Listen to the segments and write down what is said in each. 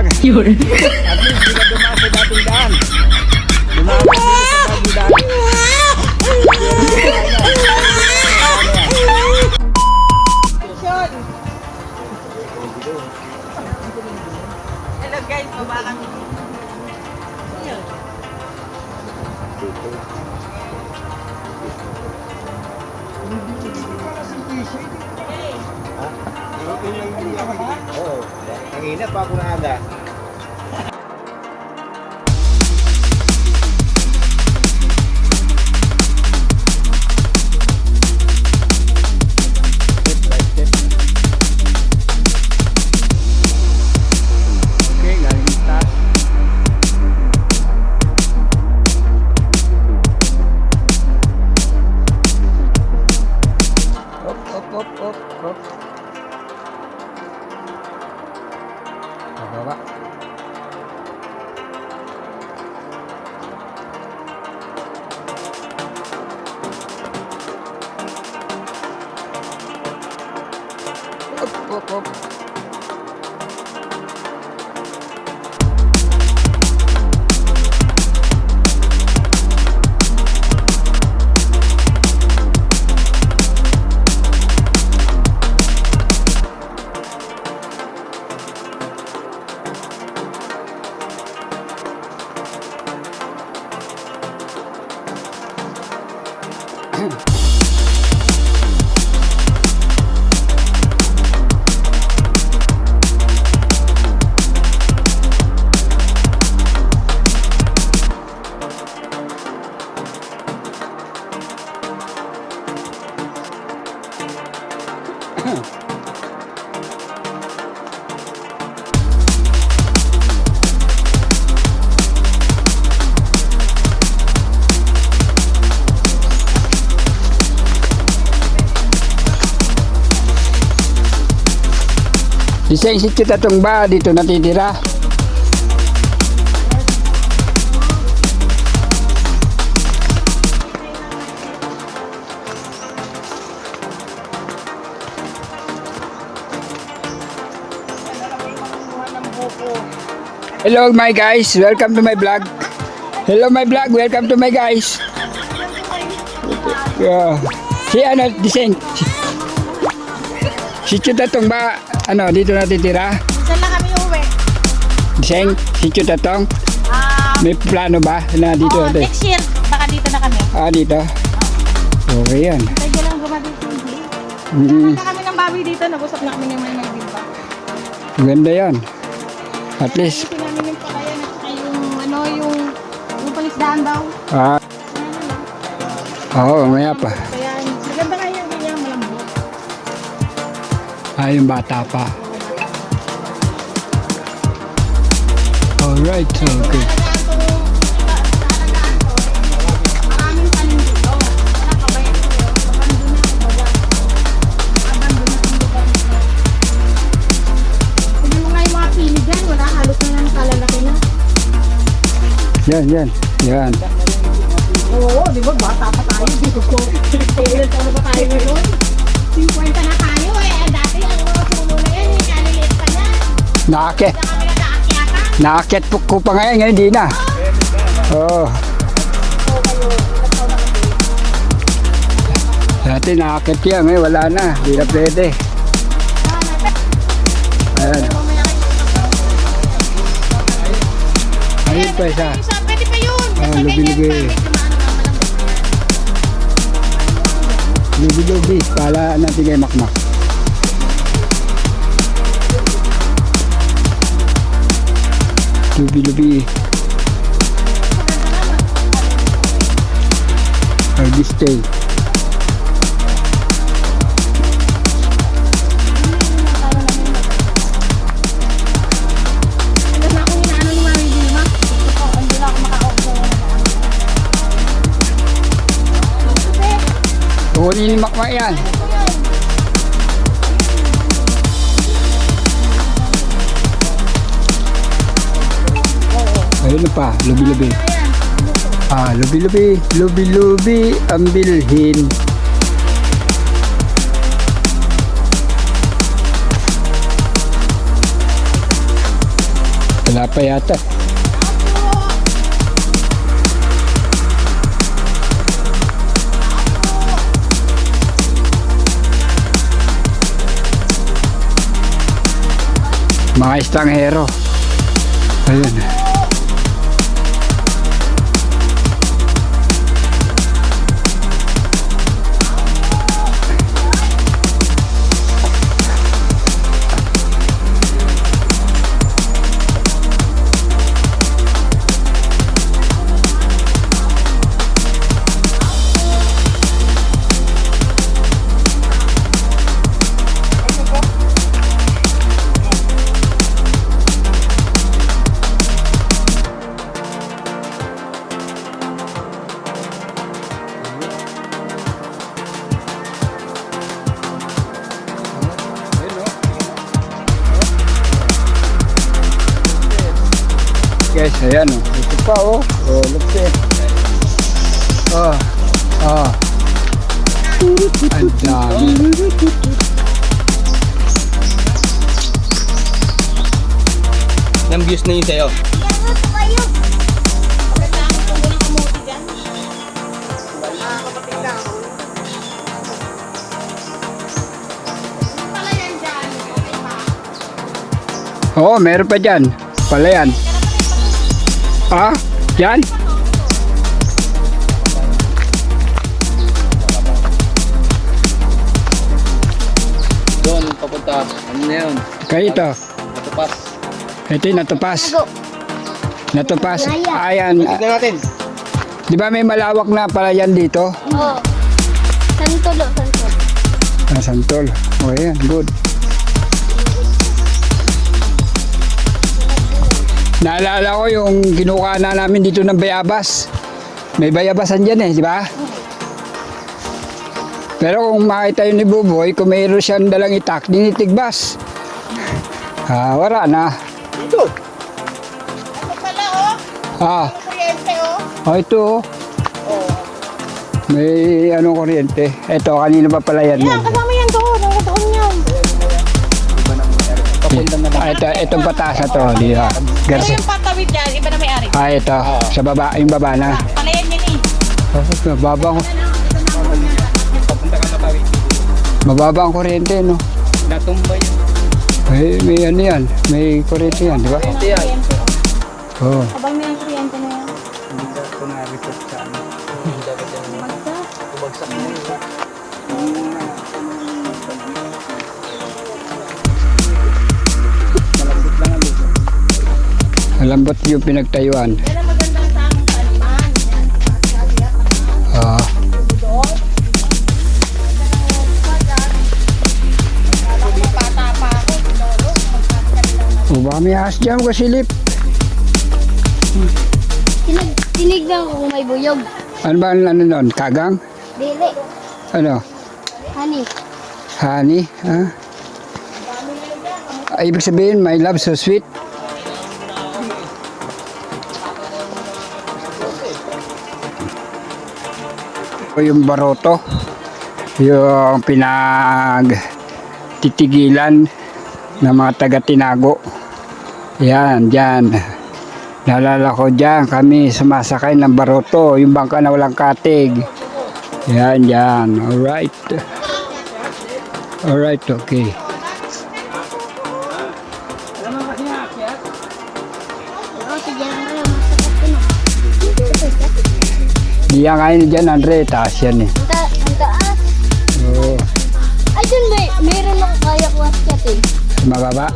vlog. Yun. At least hindi ka dumaan sa dating daan. Dumaan ka dito sa dating daan. Hello guys, baba kami. Oo. Kanina pa ako naaga. Okay, galing sa taas. Op. Pababa. Op. Isa institute atong ba dito natitira? Hello my guys, welcome to my vlog. Hello my vlog, welcome to my guys. Yeah. Si ano, Diseng? Si Chutatong ba, ano, dito natitira? Saan lang kami uwi? Diseng, si Chutatong? May plano ba na dito Oo, natin? next year, baka dito na kami. Ah, dito? Okay yan. Pwede lang gumati hindi. Mm, Nagkaka kami ng baboy dito, nag-usap na kami ng mga nagbilba. ganda yan. At least, Pinaminin pa kaya na yung ano, yung palisdaan daw. ah, oo, maya pa. Kaya maganda kaya yung ganyan malambot. Ah, yung bata pa. Alright, so okay. Maraming tanim dito. Nakabayan ko yun. Abandon na ang baga. Abandon na ang lugar. Tignan mo nga yung mga pili dyan. Wala, halos na ng kalalaki na. Yan. Oo, di ba? Bata pa tayo. Dito ko. Ilan taon na ba tayo ngayon? 50 na tayo eh. Dati ang mga puno na yan, kaliliit pa na. Naakyat. Kaya kami nag-aakyatan. Naakyat ko pa ngayon di na. Oo. Dati naakyat yan, ngayon wala na. Di na pwede. Ayan. Ayun pa isa. Pwede pa yun. Ah, Basta ganyan lubi-lubi. pa. Medyo maano nga, malambot na yan. Lubi-lubi. Pala natin kay Makmak. Lubi-lubi. Harvestay. Alam na akong inaano ni Mami Vilma. Gusto ko, hindi na ako maka-off na yan. Kukunin ni Makmak yan. Ayun na pa, lubi-lubi. Ah, lubi-lubi, lubi-lubi ang bilhin. Wala pa yata. Mga estranghero. Ayun. Guys, ayan o. Ito pa o. Oh, lupit. Oh. Oh. Ang dami. Nang views na yun sa'yo. Oo, meron pa dyan. Palayan. Ah, dyan? Doon, papunta. Ano na yun? Kayo ito. Natupas. Ito yung natupas. Natupas. Ayan. Tignan natin. Di ba may malawak na palayan dito? Oo. Santol, santol. Ah, Santol. O, ayan. Good. Naalala ko yung kinukuha na namin dito ng bayabas. May bayabasan dyan eh, di ba? Pero kung makita yun ni Buboy, kung mayroon siyang dalang itak, dinitigbas. Ah, wala na. Dito. Ano pala oh? Ah, Kuryente oh. oh ito oh. May ano kuryente. Ito, kanina pa pala yan. Yan, kasama yan doon. Doon yan. Papunta na lang. Ah, itong patasa to. Di ba? Pero Garso. yung patawid yan, iba na may-ari. Ah, ito. Sa baba, yung baba na. Palayan yan eh. Mababa ko. Papunta ka matawid. Mababa ang kuryente, no? Natumba yun. May ano yan. May kuryente yan, di ba? Ito yan. Oo. Oh. Abang na yung kuryente na yan. Hindi ka ito na-report sa ano. Dapat yan. Bumagsak na yun. Malambot lang ang lupa. Malambot yung pinagtayuan. Yan ang magandang tamang kaaliman. Yan. Ah. Bata pa ako. O baka may ahas dyan, kasilip. Tinignan ko kung may buyog. Ano ba ang ano nun? Kagang? Dili. Ano? Honey. Honey? Ah. Ah, ibig sabihin, my love so sweet. O yung baroto, yung pinagtitigilan ng mga taga-Tinago. Yan, dyan. Naalala ko dyan, kami sumasakay ng baroto, yung bangka na walang katig. Yan, yan. Alright. Alright, okay. Oo, tigyan mo lang. Masakit ko na. Diyan kayo dyan, Andre. Taas yan eh. Ang taas. Oo. Ay, dun mayroon akong kaya ko akyat eh. Mababa.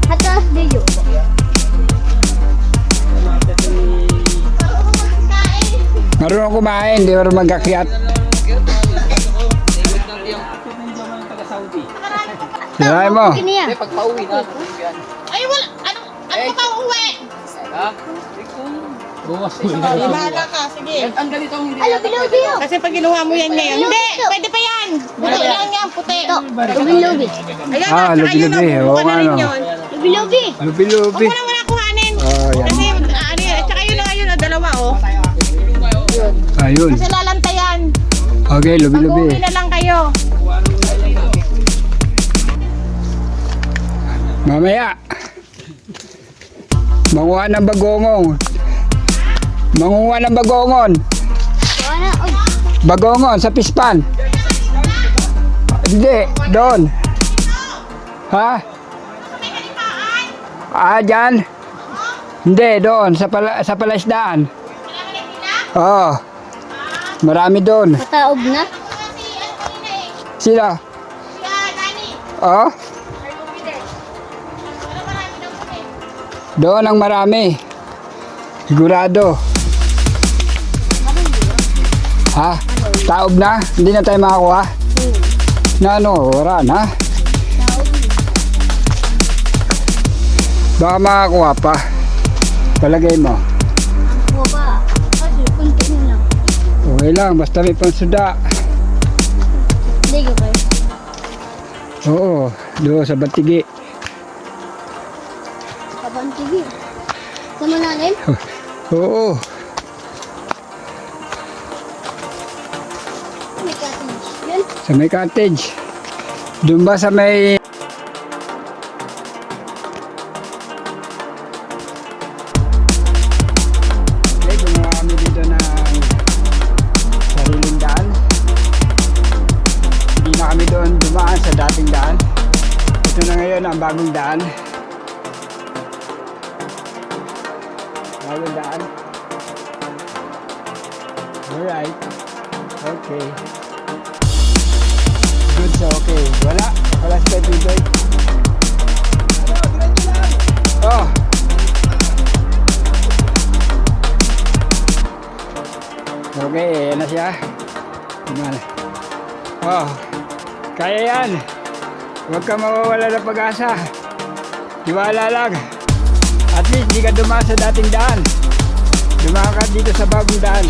Hataas din yun. Marunong kumain, di marunong mag-akyat. Sinabi mo. Kiniya. Pagpauwi na. Ay, wala. Ano pa uwi? Ha? Buwas mo Ay, bahala ka. Sige. Ang ganito ang hindi. Alo, bilubi yun. Kasi pag ginuha mo yan ngayon. Hindi, pwede pa yan. Puti lang yan, puti. Lubi-lubi. Ayan Ah, na, tsaka yun, lubi-lubi. bubuka Oo na nga, rin no. yun. Lubi-lubi. Lubi-lubi. Huwag mo na muna kuhanin. Oh, yan. Kasi, ano yun, tsaka yun na ngayon, dalawa oh. Ayun. Kasi lalantayan. Okay, Mag-uwi lubi-lubi. na lang kayo. Mamaya. Manguha ng bagongong. Manguha ng bagongon. Wala. Uy. Bagongon sa pispan. Hindi, doon. Ha? Dyan? Hindi, doon, sa palaisdaan. Oo. Marami doon. Pataob na. Sila? Oo. Doon ang marami. Sigurado. Ha? Taob na? Hindi na tayo makakuha? Na ano? Wala na? Baka makakuha pa. Palagay mo. Huwag pa. Kasi kunti na lang. Okay lang, basta may pansuda. Hindi ko kayo. Oo, doon sa Batigi. Kabantigi. Sa malalim? Oo. May cottage. Yan. Sa may cottage. Doon ba sa may... Okay, gumawa kami dito ng sariling daan. Hindi na kami doon dumaan sa dating daan. Ito na ngayon ang bagong daan. Bagong daan. Alright. Okay. Good, so okay. Wala si Kuya Pidoy. Oh. Okay, yan na siya. Gimana? Oh. Kaya yan. Huwag ka mawawala ng pag-asa. Tiwala lang. At least di ka dumaan sa dating daan. Dumaan ka dito sa bagong daan.